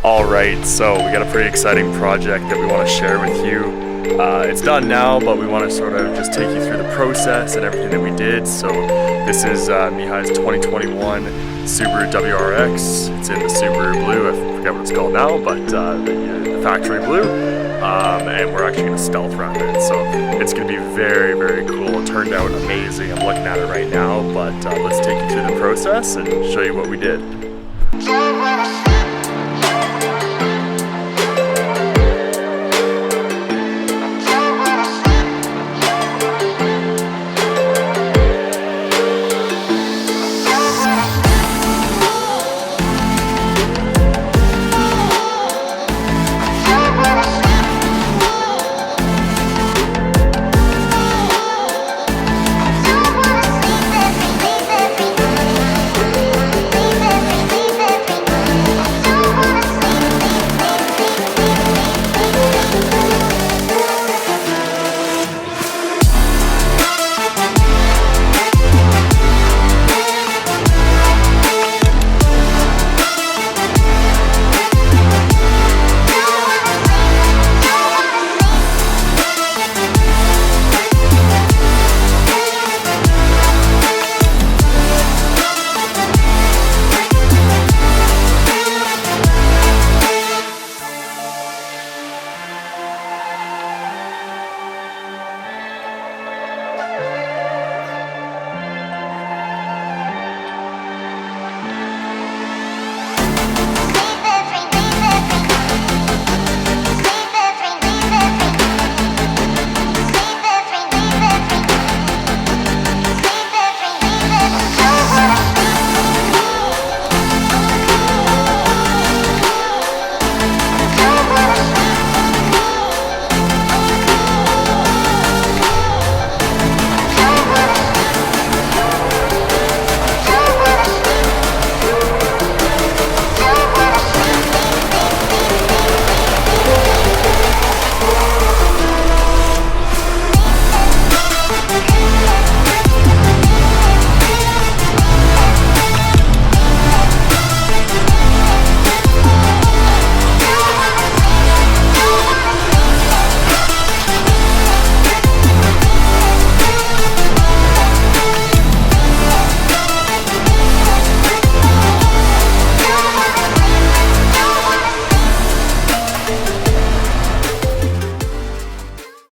Alright, so we got a pretty exciting project that we want to share with you. It's done now, but we want to sort of just take you through the process and everything that we did. So this is Mihai's 2021 Subaru WRX. It's in the Subaru blue, I forget what it's called now, but the factory blue. And we're actually going to stealth wrap it. So it's going to be very, very cool. It turned out amazing. I'm looking at it right now, but let's take you through the process and show you what we did.